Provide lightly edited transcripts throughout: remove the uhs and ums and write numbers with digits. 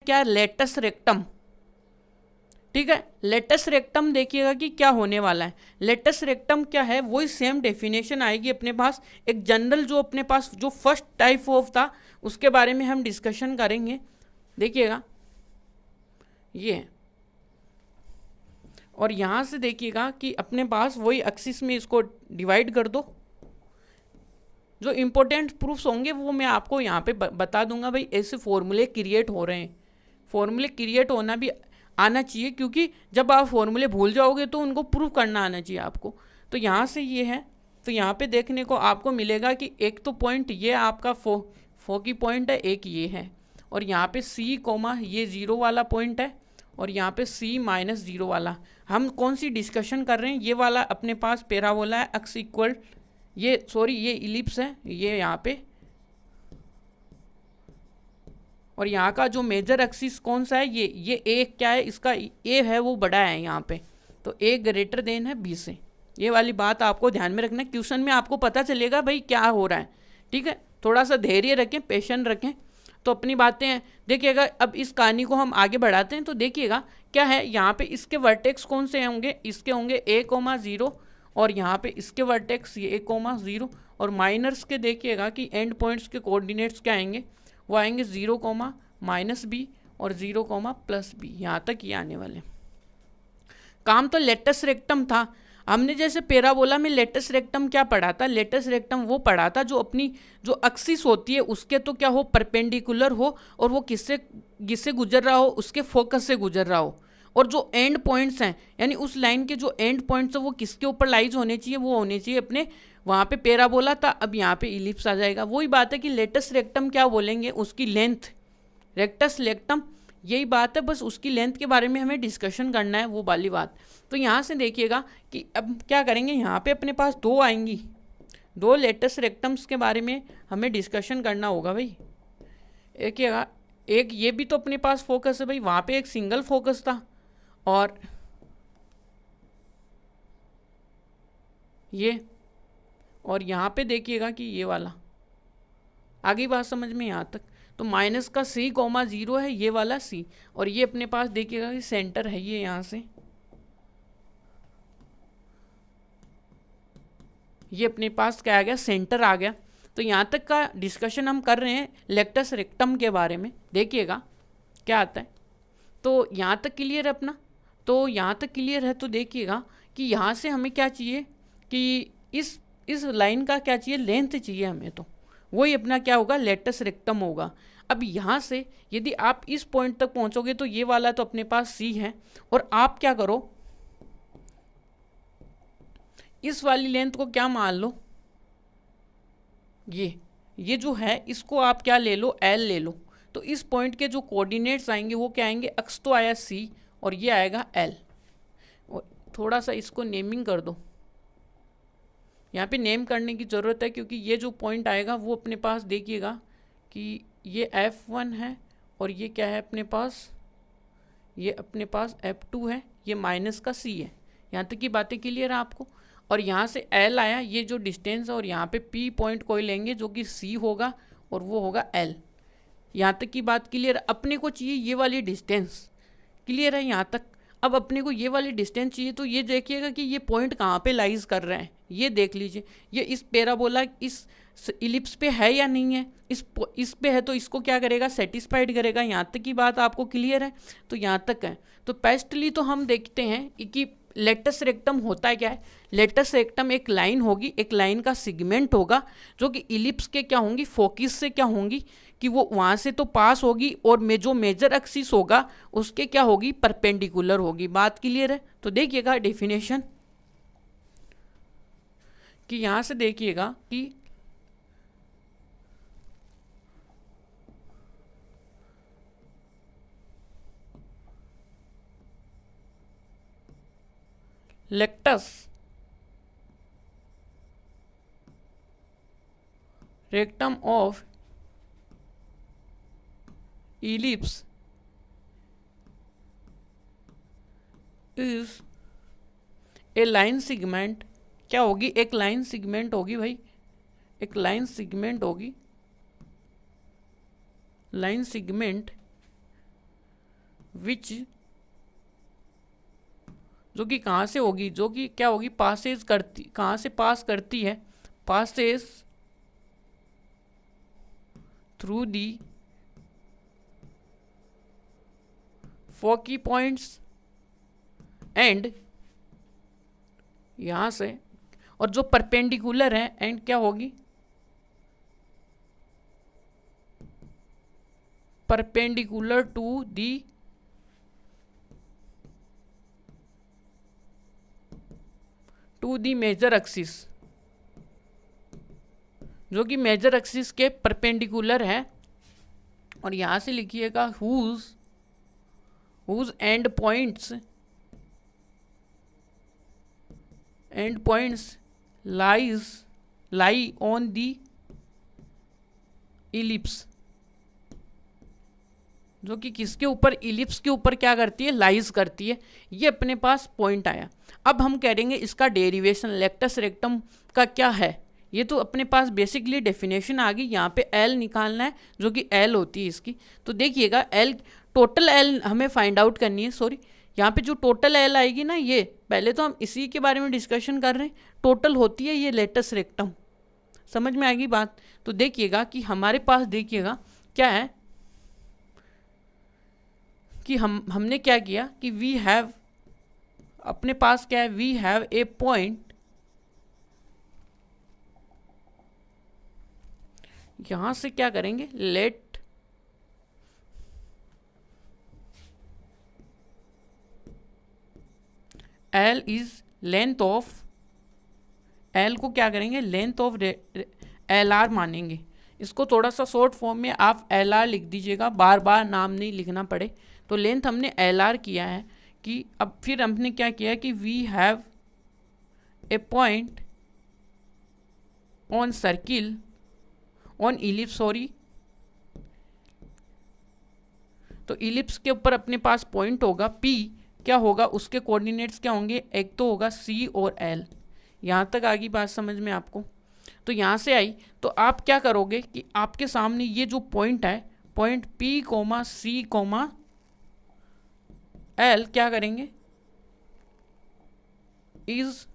क्या है, latus rectum. ठीक है, लेटस रेक्टम देखिएगा कि क्या होने वाला है। लेटस रेक्टम क्या है, वही सेम डेफिनेशन आएगी अपने पास। एक जनरल जो अपने पास जो फर्स्ट टाइप ऑफ था उसके बारे में हम डिस्कशन करेंगे। देखिएगा ये है, और यहाँ से देखिएगा कि अपने पास वही एक्सिस में इसको डिवाइड कर दो। जो इंपॉर्टेंट प्रूफ्स होंगे वो मैं आपको यहाँ पे बता दूंगा। भाई ऐसे फॉर्मूले क्रिएट हो रहे हैं, फॉर्मूले क्रिएट होना भी आना चाहिए, क्योंकि जब आप फॉर्मूले भूल जाओगे तो उनको प्रूफ करना आना चाहिए आपको। तो यहाँ से ये है, तो यहाँ पे देखने को आपको मिलेगा कि एक तो पॉइंट ये आपका फो की पॉइंट है, एक ये है, और यहाँ पे सी कोमा ये जीरो वाला पॉइंट है, और यहाँ पे सी माइनस जीरो वाला। हम कौन सी डिस्कशन कर रहे हैं, ये वाला अपने पास पैराबोला है, एक्स इक्वल ये सॉरी ये इलिप्स है ये यहाँ पे, और यहाँ का जो मेजर एक्सिस कौन सा है, ये ए क्या है, इसका ए है वो बड़ा है यहाँ पे, तो ए ग्रेटर देन है बी से। ये वाली बात आपको ध्यान में रखना, क्वेश्चन में आपको पता चलेगा भाई क्या हो रहा है। ठीक है, थोड़ा सा धैर्य रखें, पेशेंस रखें, तो अपनी बातें हैं। देखिएगा अब इस कहानी को हम आगे बढ़ाते हैं, तो देखिएगा क्या है, यहाँ पे इसके वर्टेक्स कौन से होंगे, इसके होंगे ए कोमा जीरो, और यहाँ पे इसके वर्टेक्स ये ए कोमा जीरो, और माइनर्स के देखिएगा कि एंड पॉइंट्स के कोऑर्डिनेट्स क्या आएंगे, वो आएंगे जीरो कोमा माइनस बी और जीरो कोमा प्लस बी, यहाँ तक ये आने वाले। काम तो लेटस रेक्टम था। हमने जैसे पैराबोला में लेटस रेक्टम क्या पढ़ा था, लेटस रेक्टम वो पढ़ा था जो अपनी जो एक्सिस होती है उसके तो क्या हो, परपेंडिकुलर हो, और वो किससे गुजर रहा हो, उसके फोकस से गुजर रहा हो, और जो एंड पॉइंट्स हैं यानी उस लाइन के जो एंड पॉइंट्स हैं वो किसके ऊपर लाइज होने चाहिए, वो होने चाहिए अपने वहाँ पे पैराबोला था, अब यहाँ पे इलिप्स आ जाएगा। वही बात है कि लेटस रेक्टम क्या बोलेंगे, उसकी लेंथ, रेक्टस रेक्टम यही बात है, बस उसकी लेंथ के बारे में हमें डिस्कशन करना है, वो वाली बात। तो यहाँ से देखिएगा कि अब क्या करेंगे, यहाँ पे अपने पास दो आएंगी, दो लेटस रेक्टम्स के बारे में हमें डिस्कशन करना होगा भाई। एक ये भी तो अपने पास फोकस है भाई, वहाँ पे एक सिंगल फोकस था, और ये, और यहाँ पे देखिएगा कि ये वाला, आगे बात समझ में यहाँ तक। तो माइनस का सी कोमा जीरो है ये वाला सी, और ये अपने पास देखिएगा कि सेंटर है ये, यहाँ से ये अपने पास क्या आ गया, सेंटर आ गया। तो यहाँ तक का डिस्कशन हम कर रहे हैं लेक्टस रेक्टम के बारे में, देखिएगा क्या आता है। तो यहाँ तक क्लियर है अपना, तो यहाँ तक क्लियर है। तो देखिएगा कि यहाँ से हमें क्या चाहिए कि इस लाइन का क्या चाहिए, लेंथ चाहिए हमें, तो वही अपना क्या होगा, लेटस रेक्टम होगा। अब यहाँ से यदि आप इस पॉइंट तक पहुँचोगे तो ये वाला तो अपने पास सी है, और आप क्या करो, इस वाली लेंथ को क्या मान लो, ये जो है इसको आप क्या ले लो, एल ले लो। तो इस पॉइंट के जो कोऑर्डिनेट्स आएंगे वो क्या आएंगे, एक्स तो आया सी और ये आएगा एल। थोड़ा सा इसको नेमिंग कर दो, यहाँ पे नेम करने की ज़रूरत है, क्योंकि ये जो पॉइंट आएगा वो अपने पास देखिएगा कि ये F1 है, और ये क्या है अपने पास, ये अपने पास F2 है, ये माइनस का C है। यहाँ तक की बातें क्लियर है आपको। और यहाँ से L आया, ये जो डिस्टेंस है, और यहाँ पे P पॉइंट कोई लेंगे जो कि C होगा और वो होगा L। यहाँ तक की बात क्लियर है। अपने को चाहिए ये वाली डिस्टेंस, क्लियर है यहाँ तक। अब अपने को ये वाली डिस्टेंस चाहिए, तो ये देखिएगा कि ये पॉइंट कहाँ पे लाइज कर रहा है, ये देख लीजिए। ये इस पैराबोला इस इलिप्स पे है या नहीं है, इस पे है तो इसको क्या करेगा, सेटिस्फाइड करेगा। यहाँ तक की बात आपको क्लियर है, तो यहाँ तक है। तो पेस्टली तो हम देखते हैं कि लेटस रेक्टम होता है क्या है। लेटस रेक्टम एक लाइन होगी, एक लाइन का सेगमेंट होगा जो कि इलिप्स के क्या होंगी, फोकस से क्या होंगी कि वो वहाँ से तो पास होगी, और जो मेजर एक्सिस होगा उसके क्या होगी, परपेंडिकुलर होगी। बात क्लियर है। तो देखिएगा डेफिनेशन कि यहाँ से देखिएगा कि latus rectum of ellipse is a line segment. क्या होगी, एक लाइन सेगमेंट होगी भाई, एक लाइन सेगमेंट होगी, लाइन सेगमेंट विच, जो कि कहाँ से होगी, जो कि क्या होगी, पासेज करती, कहाँ से पास करती है, passes through the foci points and, यहां से, और जो परपेंडिकुलर है एंड क्या होगी, perpendicular to the major axis, जो कि मेजर एक्सिस के परपेंडिकुलर है। और यहां से लिखिएगा whose end points lie on the ellipse, जो कि किसके ऊपर, इलिप्स के ऊपर क्या करती है, लाइज करती है। ये अपने पास पॉइंट आया। अब हम करेंगे इसका डेरिवेशन, लेक्टस रेक्टम का क्या है। ये तो अपने पास बेसिकली डेफिनेशन आ गई। यहाँ पे एल निकालना है, जो कि एल होती है इसकी। तो देखिएगा एल, टोटल एल हमें फाइंड आउट करनी है। सॉरी, यहाँ पे जो टोटल एल आएगी ना, ये पहले तो हम इसी के बारे में डिस्कशन कर रहे हैं। टोटल होती है ये लेटस रेक्टम। समझ में आएगी बात। तो देखिएगा कि हमारे पास, देखिएगा क्या है कि हमने क्या किया कि वी हैव, अपने पास क्या है, वी हैव ए पॉइंट, यहां से क्या करेंगे, let L is length of, L को क्या करेंगे, लेंथ ऑफ एल आर मानेंगे। इसको थोड़ा सा शॉर्ट फॉर्म में आप एल आर लिख दीजिएगा, बार बार नाम नहीं लिखना पड़े। तो लेंथ हमने एल आर किया है कि अब फिर हमने क्या किया कि we have a point on circle, on ellipse, sorry, तो इलिप्स के ऊपर अपने पास पॉइंट होगा P, क्या होगा, उसके कोऑर्डिनेट्स क्या होंगे, एक तो होगा C और L। यहाँ तक आ गई बात समझ में आपको। तो यहाँ से आई, तो आप क्या करोगे कि आपके सामने ये जो पॉइंट है, पॉइंट P, C, L क्या करेंगे, is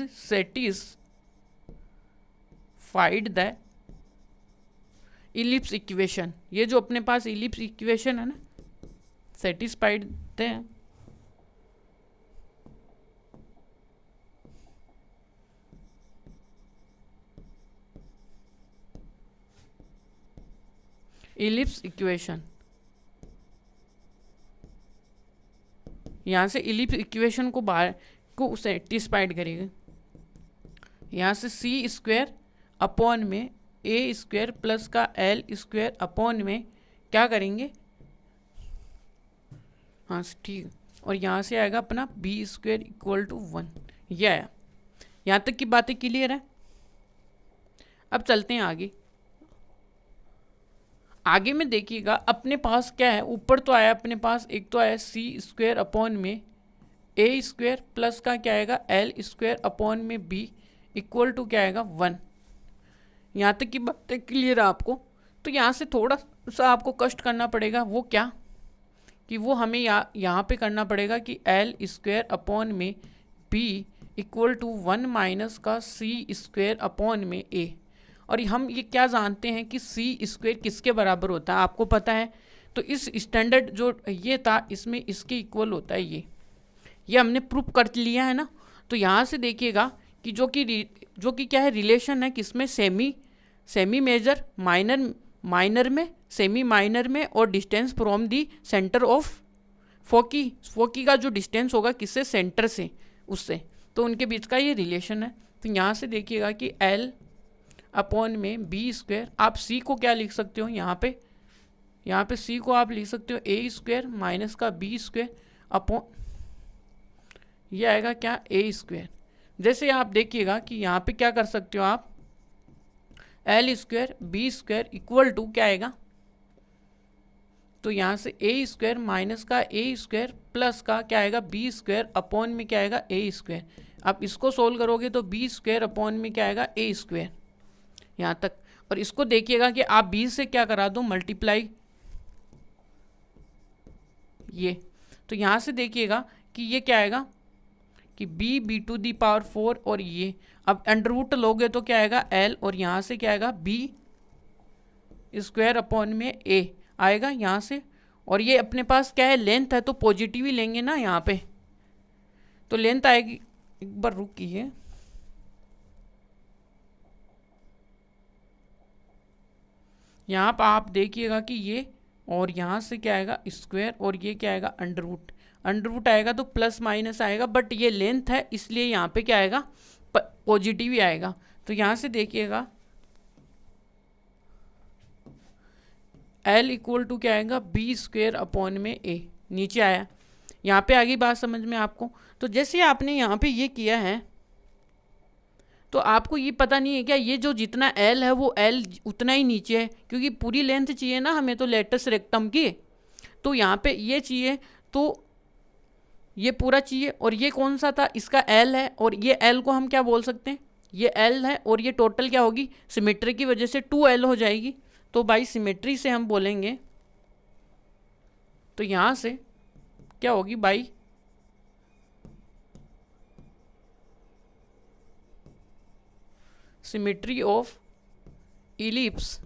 satisfied the ellipse equation. ये जो अपने पास इलिप्स इक्वेशन है ना, सेटिस्फाइड द इलिप्स इक्वेशन, यहाँ से इलिप्स इक्वेशन को बाहर को सेटिस्फाइड करेगा। यहाँ से सी स्क्वायर अपॉन में ए स्क्वायर प्लस का एल स्क्वायर अपॉन में क्या करेंगे, हाँ ठीक, और यहाँ से आएगा अपना बी स्क्वायर इक्वल टू 1। यह आया। यहाँ तक की बातें क्लियर है। अब चलते हैं आगे। आगे में देखिएगा अपने पास क्या है, ऊपर तो आया अपने पास, एक तो आया सी स्क्वायर अपॉन में ए स्क्वायर प्लस का क्या आएगा एल स्क्वायर अपॉन में बी इक्वल टू क्या आएगा 1। यहाँ तक की बातें क्लियर है आपको। तो यहाँ से थोड़ा सा आपको कष्ट करना पड़ेगा, वो क्या कि वो हमें यहाँ पे करना पड़ेगा कि एल स्क्वायर अपॉन में बी इक्वल टू 1 माइनस का सी स्क्वायर अपॉन में ए। और हम ये क्या जानते हैं कि सी स्क्वायर किसके बराबर होता है, आपको पता है। तो इस स्टैंडर्ड जो ये था, इसमें इसके इक्वल होता है ये हमने प्रूफ कर लिया है ना। तो यहाँ से देखिएगा कि जो कि क्या है, रिलेशन है किसमें, सेमी मेजर, माइनर में, सेमी माइनर में, और distance from the centre of foci का जो डिस्टेंस होगा किससे, सेंटर से, उससे, तो उनके बीच का ये रिलेशन है। तो यहाँ से देखिएगा कि एल अपॉन में बी स्क्वायर, आप सी को क्या लिख सकते हो, यहाँ पे सी को आप लिख सकते हो ए स्क्वायर माइनस का बी स्क्वायर अपॉन, ये आएगा क्या, ए स्क्वायर। जैसे आप देखिएगा कि यहाँ पे क्या कर सकते हो आप, L square B square equal to क्या आएगा, तो यहाँ से ए स्क्वायर माइनस का ए स्क्वायर प्लस का क्या आएगा बी स्क्वायर अपॉन में क्या आएगा ए स्क्वायर। अब इसको सोल्व करोगे तो बी स्क्वायर अपॉन में क्या आएगा ए स्क्वायर यहाँ तक। और इसको देखिएगा कि आप 20 से क्या करा दो मल्टीप्लाई ये, तो यहाँ से देखिएगा कि ये क्या आएगा कि बी टू दी पावर 4 और ये अब अंडर रूट लोगे तो क्या आएगा एल और यहाँ से क्या आएगा बी स्क्वायर अपॉन में ए आएगा यहाँ से। और ये अपने पास क्या है लेंथ है तो पॉजिटिव ही लेंगे ना यहाँ पे, तो लेंथ आएगी, एक बार रुकिए, यहाँ पर आप देखिएगा कि ये और यहाँ से क्या आएगा स्क्वायर और ये क्या आएगा अंडर रूट आएगा तो प्लस माइनस आएगा, बट ये लेंथ है इसलिए यहाँ पे क्या आएगा पॉजिटिव ही आएगा। तो यहाँ से देखिएगा L इक्वल टू क्या आएगा बी स्क्वायर अपॉन में ए, नीचे आया। यहाँ पे आ गई बात समझ में आपको। तो जैसे आपने यहाँ पे ये किया है तो आपको ये पता नहीं है क्या ये जो जितना L है वो L उतना ही नीचे है, क्योंकि पूरी लेंथ चाहिए ना हमें तो लेटस रेक्टम की, तो यहाँ पे ये चाहिए तो ये पूरा चाहिए। और ये कौन सा था इसका L है, और ये L को हम क्या बोल सकते हैं ये L है, और ये टोटल क्या होगी सिमेट्री की वजह से 2L हो जाएगी। तो बाई सिमेट्री से हम बोलेंगे तो यहाँ से क्या होगी बाई सिमेट्री ऑफ इलिप्स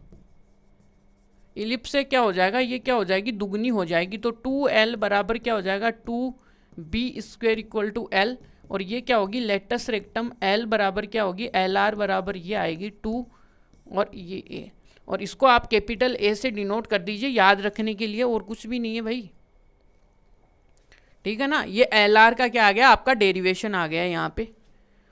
से क्या हो जाएगा ये क्या हो जाएगी दुगनी हो जाएगी। तो 2L बराबर क्या हो जाएगा 2B square equal to L, और ये क्या होगी लेटस रेक्टम L बराबर क्या होगी LR बराबर ये आएगी 2 और ये A, और इसको आप कैपिटल A से डिनोट कर दीजिए याद रखने के लिए, और कुछ भी नहीं है भाई, ठीक है ना। ये LR का क्या आ गया आपका डेरिवेशन आ गया यहाँ पे।